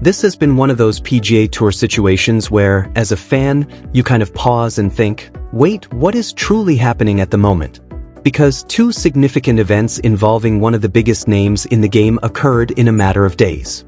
This has been one of those PGA Tour situations where, as a fan, you kind of pause and think, wait, what is truly happening at the moment? Because two significant events involving one of the biggest names in the game occurred in a matter of days.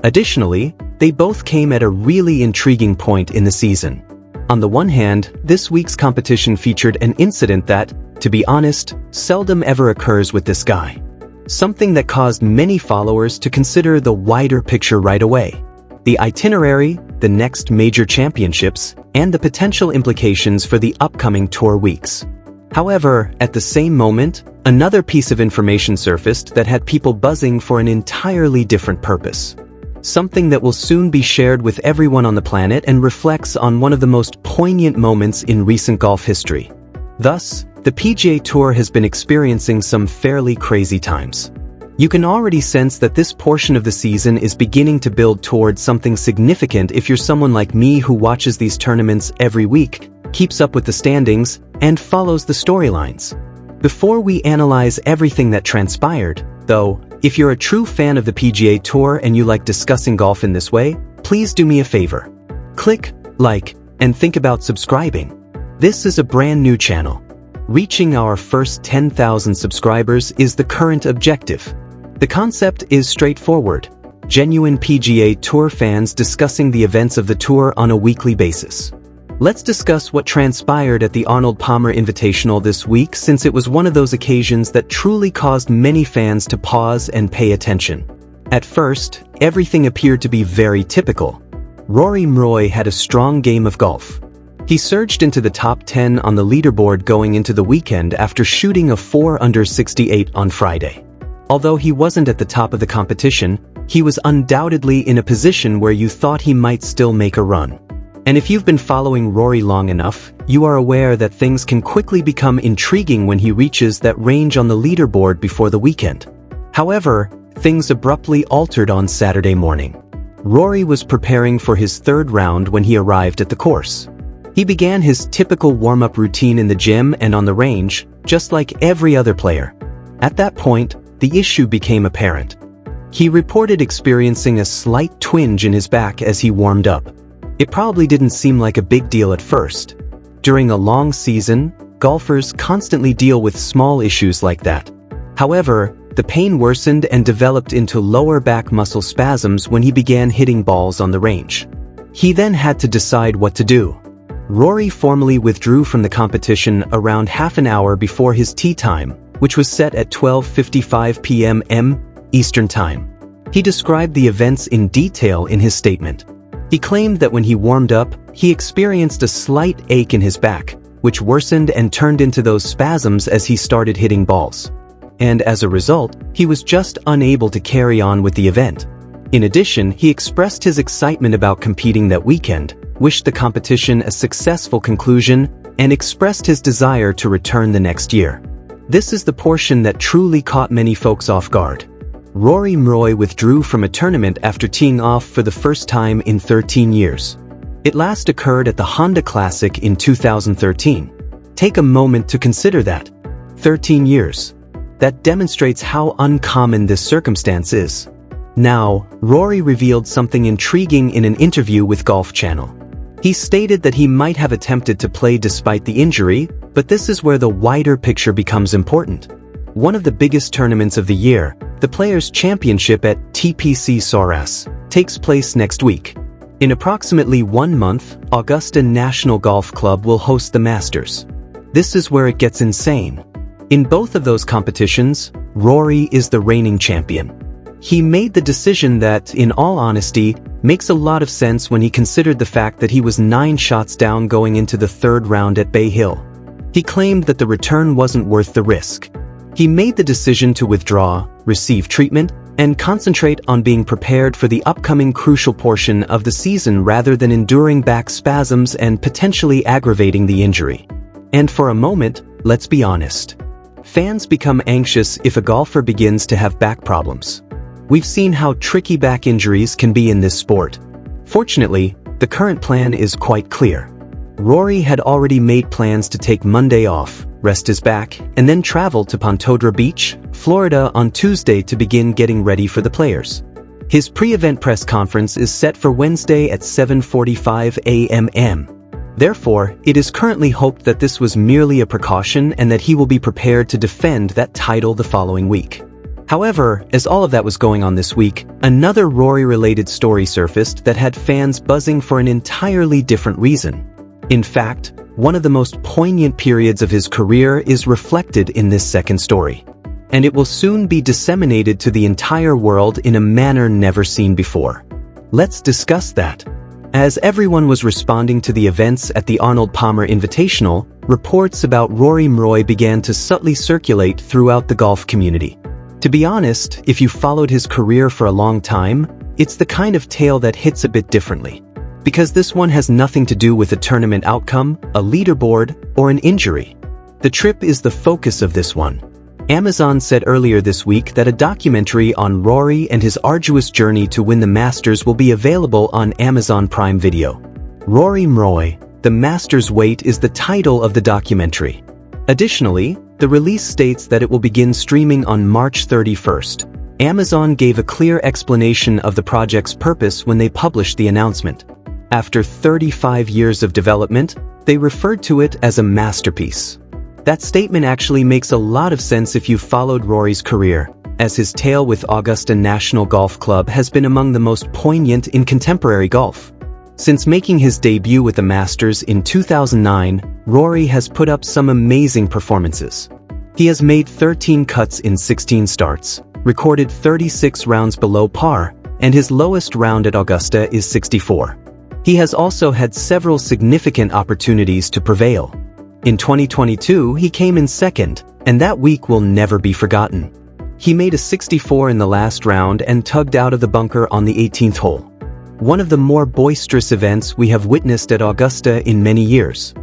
Additionally, they both came at a really intriguing point in the season. On the one hand, this week's competition featured an incident that, to be honest, seldom ever occurs with this guy. Something that caused many followers to consider the wider picture right away: the itinerary, the next major championships, and the potential implications for the upcoming tour weeks. However, at the same moment, another piece of information surfaced that had people buzzing for an entirely different purpose. Something that will soon be shared with everyone on the planet and reflects on one of the most poignant moments in recent golf history. Thus, the PGA Tour has been experiencing some fairly crazy times. You can already sense that this portion of the season is beginning to build towards something significant if you're someone like me who watches these tournaments every week, keeps up with the standings, and follows the storylines. Before we analyze everything that transpired, though, if you're a true fan of the PGA Tour and you like discussing golf in this way, please do me a favor. Click like and think about subscribing. This is a brand new channel. Reaching our first 10,000 subscribers is the current objective. The concept is straightforward: genuine PGA Tour fans discussing the events of the tour on a weekly basis. Let's discuss what transpired at the Arnold Palmer Invitational this week, since it was one of those occasions that truly caused many fans to pause and pay attention. At first, everything appeared to be very typical. Rory McIlroy had a strong game of golf. He surged into the top 10 on the leaderboard going into the weekend after shooting a 4 under 68 on Friday. Although he wasn't at the top of the competition, he was undoubtedly in a position where you thought he might still make a run. And if you've been following Rory long enough, you are aware that things can quickly become intriguing when he reaches that range on the leaderboard before the weekend. However, things abruptly altered on Saturday morning. Rory was preparing for his third round when he arrived at the course. He began his typical warm-up routine in the gym and on the range, just like every other player. At that point, the issue became apparent. He reported experiencing a slight twinge in his back as he warmed up. It probably didn't seem like a big deal at first. During a long season, golfers constantly deal with small issues like that. However, the pain worsened and developed into lower back muscle spasms when he began hitting balls on the range. He then had to decide what to do. Rory formally withdrew from the competition around half an hour before his tee time, which was set at 12:55 p.m. Eastern Time. He described the events in detail in his statement. He claimed that when he warmed up, he experienced a slight ache in his back, which worsened and turned into those spasms as he started hitting balls. And as a result, he was just unable to carry on with the event. In addition, he expressed his excitement about competing that weekend, wished the competition a successful conclusion, and expressed his desire to return the next year. This is the portion that truly caught many folks off guard. Rory McIlroy withdrew from a tournament after teeing off for the first time in 13 years. It last occurred at the Honda Classic in 2013. Take a moment to consider that. 13 years. That demonstrates how uncommon this circumstance is. Now, Rory revealed something intriguing in an interview with Golf Channel. He stated that he might have attempted to play despite the injury, but this is where the wider picture becomes important. One of the biggest tournaments of the year, the Players' Championship at TPC Souras, takes place next week. In approximately 1 month, Augusta National Golf Club will host the Masters. This is where it gets insane. In both of those competitions, Rory is the reigning champion. He made the decision that, in all honesty, makes a lot of sense when he considered the fact that he was 9 shots down going into the third round at Bay Hill. He claimed that the return wasn't worth the risk. He made the decision to withdraw, receive treatment, and concentrate on being prepared for the upcoming crucial portion of the season rather than enduring back spasms and potentially aggravating the injury. And for a moment, let's be honest. Fans become anxious if a golfer begins to have back problems. We've seen how tricky back injuries can be in this sport. Fortunately, the current plan is quite clear. Rory had already made plans to take Monday off, rest his back, and then travel to Pontodra Beach, Florida on Tuesday to begin getting ready for the Players. His pre-event press conference is set for Wednesday at 7:45 a.m. Therefore, it is currently hoped that this was merely a precaution and that he will be prepared to defend that title the following week. However, as all of that was going on this week, another Rory-related story surfaced that had fans buzzing for an entirely different reason. In fact, one of the most poignant periods of his career is reflected in this second story. And it will soon be disseminated to the entire world in a manner never seen before. Let's discuss that. As everyone was responding to the events at the Arnold Palmer Invitational, reports about Rory McIlroy began to subtly circulate throughout the golf community. To be honest, if you followed his career for a long time, it's the kind of tale that hits a bit differently. Because this one has nothing to do with a tournament outcome, a leaderboard, or an injury. The trip is the focus of this one. Amazon said earlier this week that a documentary on Rory and his arduous journey to win the Masters will be available on Amazon Prime Video. Rory McIlroy, The Masters Wait is the title of the documentary. Additionally, the release states that it will begin streaming on March 31st. Amazon gave a clear explanation of the project's purpose when they published the announcement. After 35 years of development, they referred to it as a masterpiece. That statement actually makes a lot of sense if you've followed Rory's career, as his tale with Augusta National Golf Club has been among the most poignant in contemporary golf. Since making his debut with the Masters in 2009, Rory has put up some amazing performances. He has made 13 cuts in 16 starts, recorded 36 rounds below par, and his lowest round at Augusta is 64. He has also had several significant opportunities to prevail. In 2022, he came in second, and that week will never be forgotten. He made a 64 in the last round and tugged out of the bunker on the 18th hole. One of the more boisterous events we have witnessed at Augusta in many years.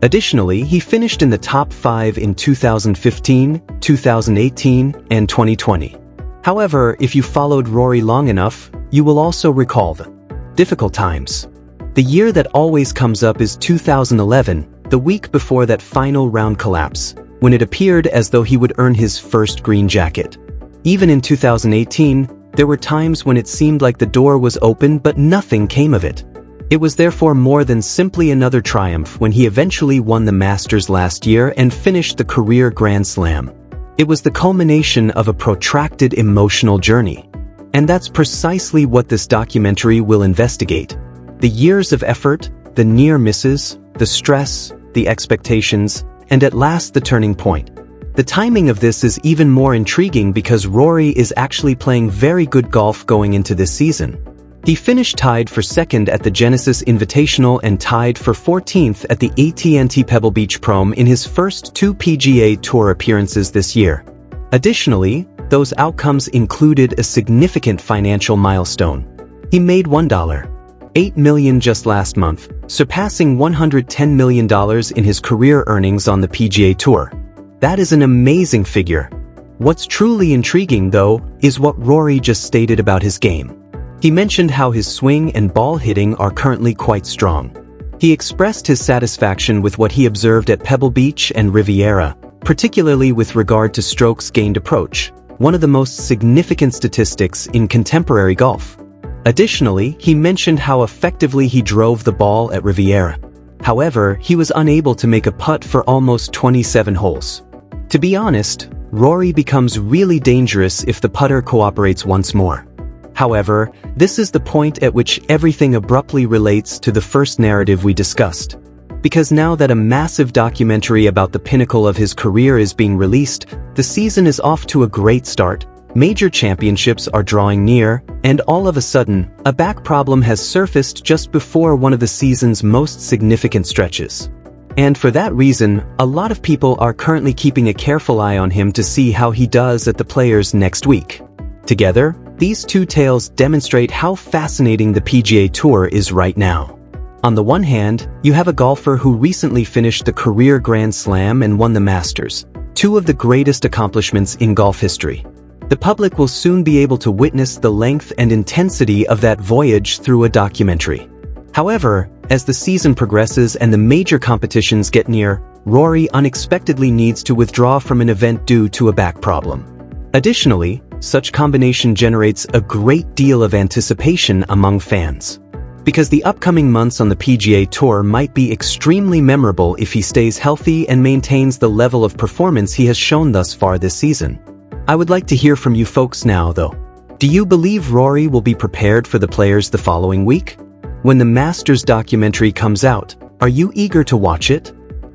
Additionally, he finished in the top 5 in 2015, 2018, and 2020. However, if you followed Rory long enough, you will also recall the difficult times. The year that always comes up is 2011, the week before that final round collapse, when it appeared as though he would earn his first green jacket. Even in 2018, there were times when it seemed like the door was open but nothing came of it. It was therefore more than simply another triumph when he eventually won the Masters last year and finished the career Grand Slam. It was the culmination of a protracted emotional journey. And that's precisely what this documentary will investigate. The years of effort, the near misses, the stress, the expectations, and at last the turning point. The timing of this is even more intriguing because Rory is actually playing very good golf going into this season. He finished tied for second at the Genesis Invitational and tied for 14th at the AT&T Pebble Beach Prom in his first 2 PGA Tour appearances this year. Additionally, those outcomes included a significant financial milestone. He made $1.8 million just last month, surpassing $110 million in his career earnings on the PGA Tour. That is an amazing figure. What's truly intriguing, though, is what Rory just stated about his game. He mentioned how his swing and ball hitting are currently quite strong. He expressed his satisfaction with what he observed at Pebble Beach and Riviera, particularly with regard to strokes gained approach, one of the most significant statistics in contemporary golf. Additionally, he mentioned how effectively he drove the ball at Riviera. However, he was unable to make a putt for almost 27 holes. To be honest, Rory becomes really dangerous if the putter cooperates once more. However, this is the point at which everything abruptly relates to the first narrative we discussed. Because now that a massive documentary about the pinnacle of his career is being released, the season is off to a great start, major championships are drawing near, and all of a sudden, a back problem has surfaced just before one of the season's most significant stretches. And for that reason, a lot of people are currently keeping a careful eye on him to see how he does at the Players next week. Together, these two tales demonstrate how fascinating the PGA Tour is right now. On the one hand, you have a golfer who recently finished the career Grand Slam and won the Masters, two of the greatest accomplishments in golf history. The public will soon be able to witness the length and intensity of that voyage through a documentary. However, as the season progresses and the major competitions get near, Rory unexpectedly needs to withdraw from an event due to a back problem. Additionally, such combination generates a great deal of anticipation among fans. Because the upcoming months on the PGA Tour might be extremely memorable if he stays healthy and maintains the level of performance he has shown thus far this season. I would like to hear from you folks now, though. Do you believe Rory will be prepared for the Players the following week? When the Masters documentary comes out, are you eager to watch it?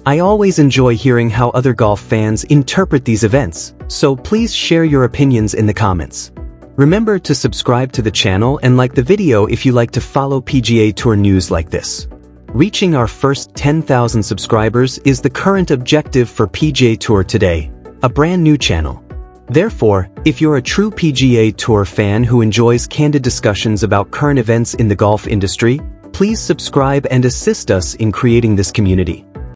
I always enjoy hearing how other golf fans interpret these events, so please share your opinions in the comments. Remember to subscribe to the channel and like the video if you like to follow PGA Tour news like this. Reaching our first 10,000 subscribers is the current objective for PGA Tour Today, a brand new channel. Therefore, if you're a true PGA Tour fan who enjoys candid discussions about current events in the golf industry, please subscribe and assist us in creating this community.